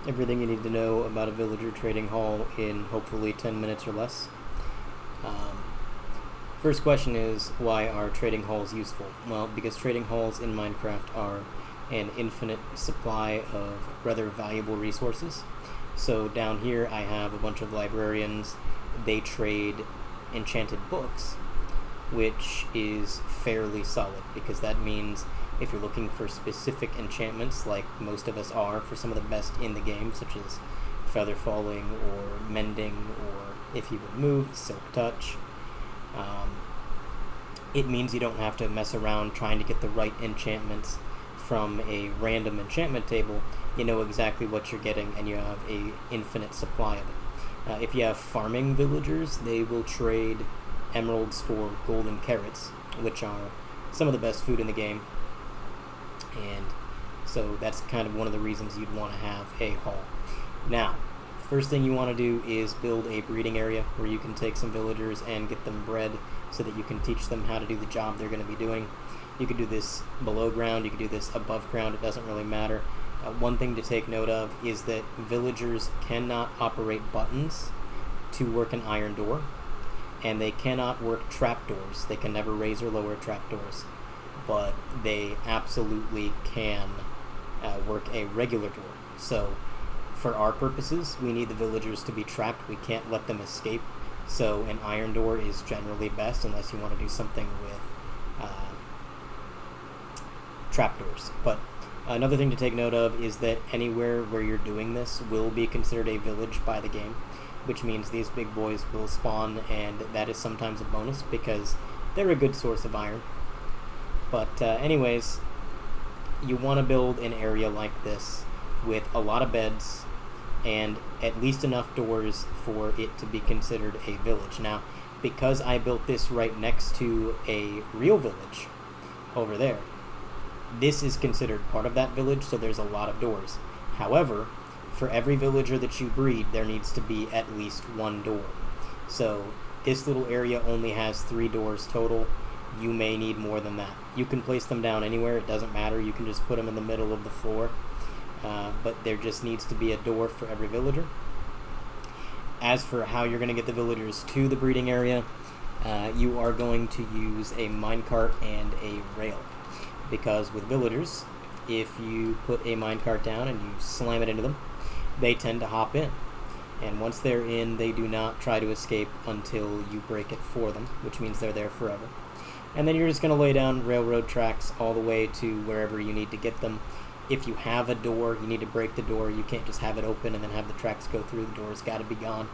everything you need to know about a villager trading hall in hopefully 10 minutes or less. Um, First question is, why are trading halls useful? Well, because trading halls in Minecraft are an infinite supply of rather valuable resources. So down here I have a bunch of librarians. They trade enchanted books, which is fairly solid, because that means if you're looking for specific enchantments, like most of us are for some of the best in the game, such as feather falling or mending, or if you would move, silk touch, it means you don't have to mess around trying to get the right enchantments from a random enchantment table. You know exactly what you're getting, and you have a infinite supply of it. If you have farming villagers, they will trade emeralds for golden carrots, which are some of the best food in the game. And so that's kind of one of the reasons you'd want to have a hall. Now, the first thing you want to do is build a breeding area where you can take some villagers and get them bred so that you can teach them how to do the job they're going to be doing. You can do this below ground, you can do this above ground, it doesn't really matter. One thing to take note of is that villagers cannot operate buttons to work an iron door, and they cannot work trapdoors. They can never raise or lower trapdoors, but they absolutely can work a regular door. So for our purposes, we need the villagers to be trapped. We can't let them escape. So an iron door is generally best, unless you want to do something with trapdoors. But another thing to take note of is that anywhere where you're doing this will be considered a village by the game, which means these big boys will spawn, and that is sometimes a bonus because they're a good source of iron. But anyways, you want to build an area like this with a lot of beds and at least enough doors for it to be considered a village. Now, because I built this right next to a real village over there, this is considered part of that village, so there's a lot of doors. However, for every villager that you breed, there needs to be at least one door. So this little area only has 3 doors total. You may need more than that. You can place them down anywhere, it doesn't matter. You can just put them in the middle of the floor. But there just needs to be a door for every villager. As for how you're going to get the villagers to the breeding area, you are going to use a minecart and a rail. Because with villagers, if you put a minecart down and you slam it into them, they tend to hop in. And once they're in, they do not try to escape until you break it for them, which means they're there forever. And then you're just going to lay down railroad tracks all the way to wherever you need to get them. If you have a door, you need to break the door. You can't just have it open and then have the tracks go through. The door's got to be gone.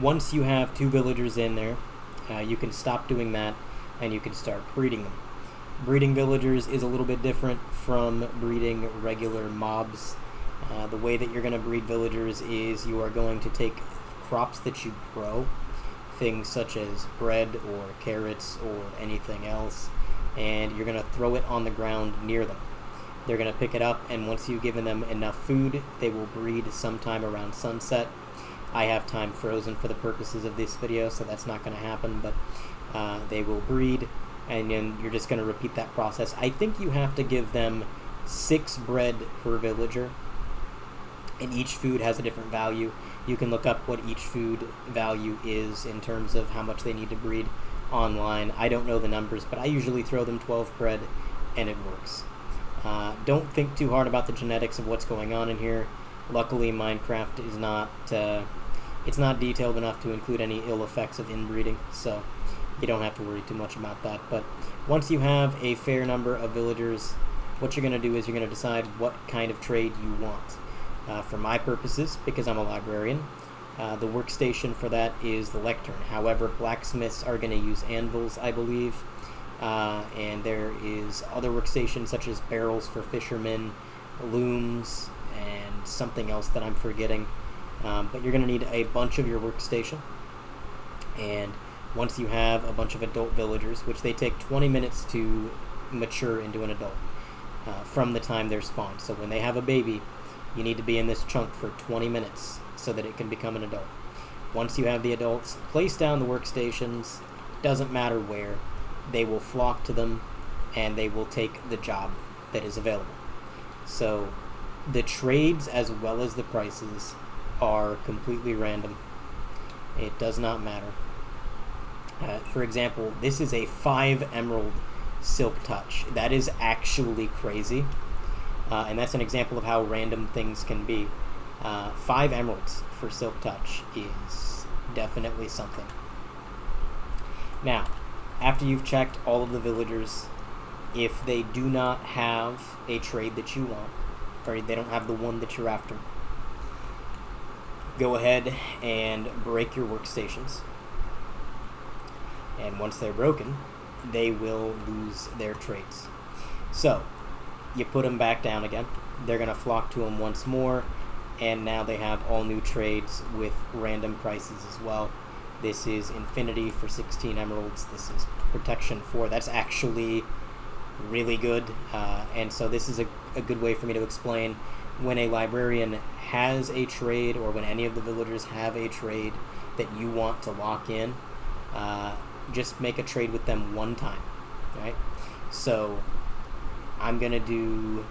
Once you have 2 villagers in there, you can stop doing that and you can start breeding them. Breeding villagers is a little bit different from breeding regular mobs. The way that you're going to breed villagers is you are going to take crops that you grow, things such as bread or carrots or anything else, and you're going to throw it on the ground near them. They're going to pick it up, and once you've given them enough food, they will breed sometime around sunset. I have time frozen for the purposes of this video, so that's not going to happen, but they will breed, and then you're just going to repeat that process. I think you have to give them 6 bread per villager, and each food has a different value. You can look up what each food value is in terms of how much they need to breed online. I don't know the numbers, but I usually throw them 12 bread, and it works. Don't think too hard about the genetics of what's going on in here. Luckily, Minecraft is not it's not detailed enough to include any ill effects of inbreeding, so you don't have to worry too much about that. But once you have a fair number of villagers, what you're going to do is you're going to decide what kind of trade you want. For my purposes, because I'm a librarian, the workstation for that is the lectern. However, blacksmiths are going to use anvils, I believe, and there is other workstations such as barrels for fishermen, looms, and something else that I'm forgetting. But you're going to need a bunch of your workstation, and once you have a bunch of adult villagers, which they take 20 minutes to mature into an adult from the time they're spawned. So when they have a baby, you need to be in this chunk for 20 minutes so that it can become an adult. Once you have the adults, place down the workstations, doesn't matter where, they will flock to them and they will take the job that is available. So The trades as well as the prices are completely random. It does not matter. For example, this is a 5 emerald silk touch. That is actually crazy. And that's an example of how random things can be. 5 emeralds for silk touch is definitely something. Now, after you've checked all of the villagers, if they do not have a trade that you want, or they don't have the one that you're after, go ahead and break your workstations. And once they're broken, they will lose their trades. So, you put them back down again. They're going to flock to them once more, and now they have all new trades with random prices as well. This is Infinity for 16 emeralds. This is Protection 4. That's actually really good. And so this is a good way for me to explain when a librarian has a trade, or when any of the villagers have a trade that you want to lock in, just make a trade with them one time, right? So I'm going to do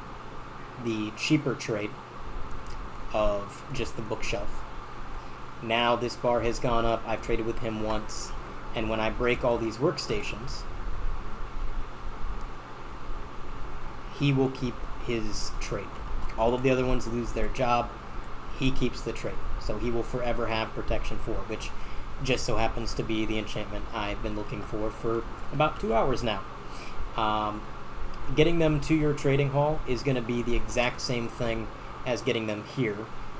the cheaper trade of just the bookshelf. Now this bar has gone up. I've traded with him once, and when I break all these workstations, he will keep his trade. All of the other ones lose their job. He keeps the trade. So he will forever have Protection 4, which just so happens to be the enchantment I've been looking for about 2 hours now. Getting them to your trading hall is going to be the exact same thing as getting them here.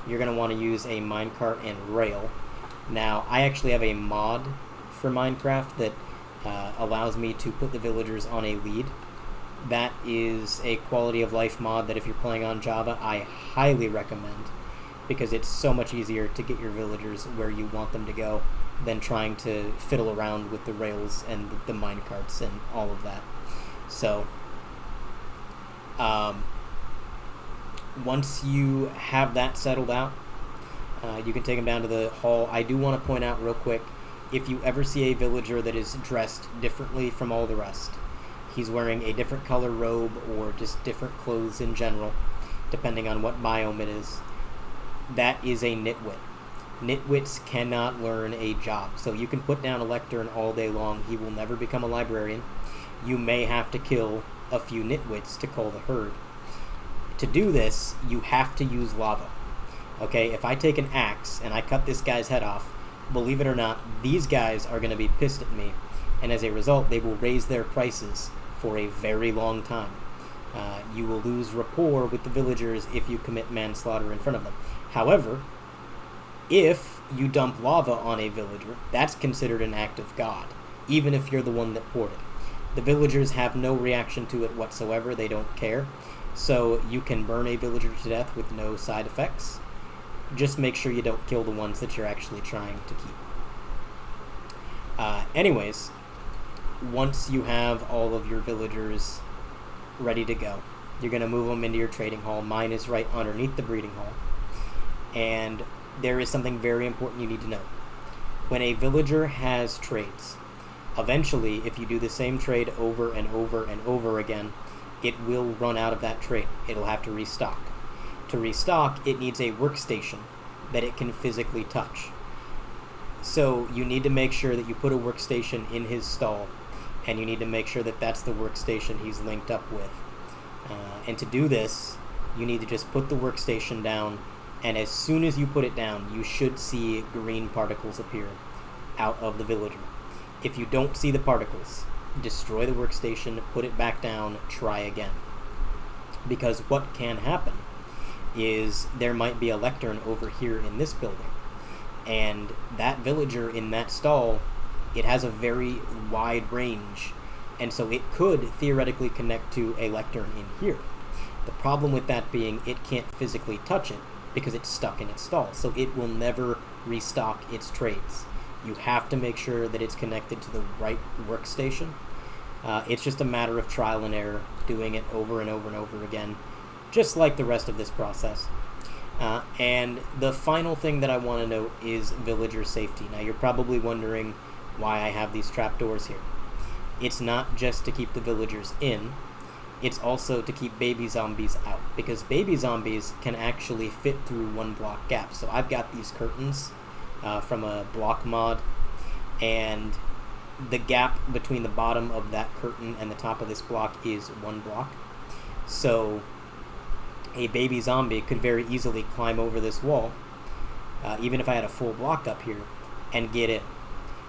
You're going to want to use a minecart and rail. Now, I actually have a mod for Minecraft that allows me to put the villagers on a lead. That is a quality of life mod that if you're playing on Java, I highly recommend, because it's so much easier to get your villagers where you want them to go than trying to fiddle around with the rails and the minecarts and all of that. So, once you have that settled out, you can take them down to the hall. I do want to point out real quick, if you ever see a villager that is dressed differently from all the rest, he's wearing a different color robe or just different clothes in general, depending on what biome it is, that is a nitwit. Nitwits cannot learn a job. So you can put down a lectern all day long. He will never become a librarian. You may have to kill a few nitwits to call the herd. To do this, you have to use lava. Okay, if I take an axe and I cut this guy's head off, believe it or not, these guys are going to be pissed at me. And as a result, they will raise their prices for a very long time. You will lose rapport with the villagers if you commit manslaughter in front of them. However, if you dump lava on a villager, that's considered an act of God, even if you're the one that poured it. The villagers have no reaction to it whatsoever. They don't care. So you can burn a villager to death with no side effects. Just make sure you don't kill the ones that you're actually trying to keep. Anyways, once you have all of your villagers ready to go, you're going to move them into your trading hall. Mine is right underneath the breeding hall. And there is something very important you need to know. When a villager has trades, eventually, if you do the same trade over and over and over again, it will run out of that trade. It'll have to restock. To restock, it needs a workstation that it can physically touch. So you need to make sure that you put a workstation in his stall, and you need to make sure that that's the workstation he's linked up with. And to do this, you need to just put the workstation down, and as soon as you put it down, you should see green particles appear out of the villager. If you don't see the particles, destroy the workstation, put it back down, try again. Because what can happen is there might be a lectern over here in this building, and that villager in that stall, it has a very wide range, and so it could theoretically connect to a lectern in here. The problem with that being it can't physically touch it because it's stuck in its stall, so it will never restock its trades. You have to make sure that it's connected to the right workstation. It's just a matter of trial and error, doing it over and over and over again, just like the rest of this process. And the final thing that I want to note is villager safety. Now you're probably wondering why I have these trapdoors here. It's not just to keep the villagers in. it's also to keep baby zombies out, because baby zombies can actually fit through one block gaps. So I've got these curtains from a block mod, and the gap between the bottom of that curtain and the top of this block is one block. So a baby zombie could very easily climb over this wall, even if I had a full block up here, and get in.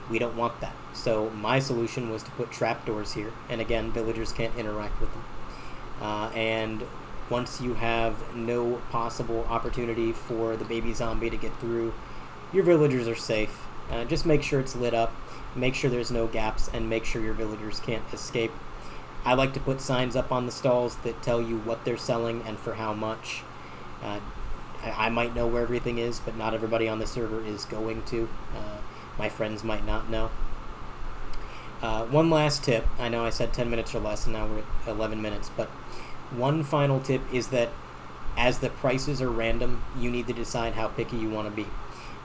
We don't want that. So my solution was to put trapdoors here, and again, villagers can't interact with them. And once you have no possible opportunity for the baby zombie to get through, your villagers are safe. Just make sure it's lit up, make sure there's no gaps, and make sure your villagers can't escape. I like to put signs up on the stalls that tell you what they're selling and for how much. I might know where everything is, but not everybody on the server is going to. My friends might not know. One last tip. I know I said 10 minutes or less, and now we're at 11 minutes, but one final tip is that as the prices are random, you need to decide how picky you want to be.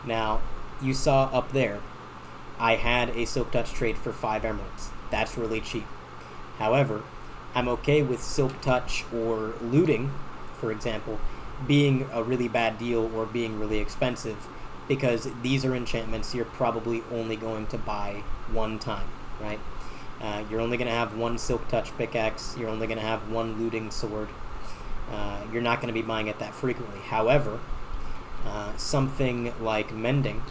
Now, you saw up there, I had a Silk Touch trade for 5 emeralds. That's really cheap. However, I'm okay with Silk Touch or looting, for example, being a really bad deal or being really expensive, because these are enchantments you're probably only going to buy one time, right? You're only going to have one Silk Touch pickaxe, you're only going to have one looting sword. You're not going to be buying it that frequently. However, something like mending,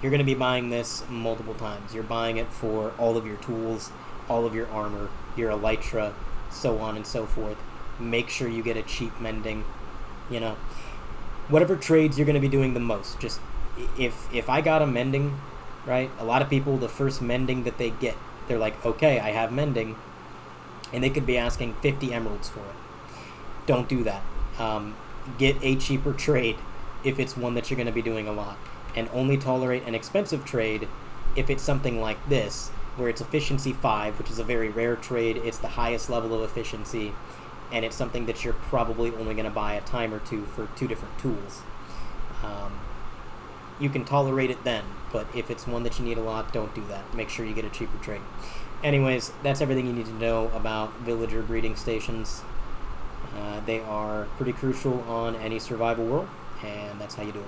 you're going to be buying this multiple times. You're buying it for all of your tools, all of your armor, your elytra, so on and so forth. Make sure you get a cheap mending. You know, whatever trades you're going to be doing the most. Just if I got a mending, right? A lot of people, the first mending that they get, they're like, okay, I have mending, and they could be asking 50 emeralds for it. Don't do that. Get a cheaper trade if it's one that you're going to be doing a lot, and only tolerate an expensive trade if it's something like this, where it's efficiency 5, which is a very rare trade. It's the highest level of efficiency, and it's something that you're probably only going to buy a time or two for 2 different tools. You can tolerate it then, but if it's one that you need a lot, don't do that. Make sure you get a cheaper trade. Anyways, that's everything you need to know about villager breeding stations. They are pretty crucial on any survival world, and that's how you do it.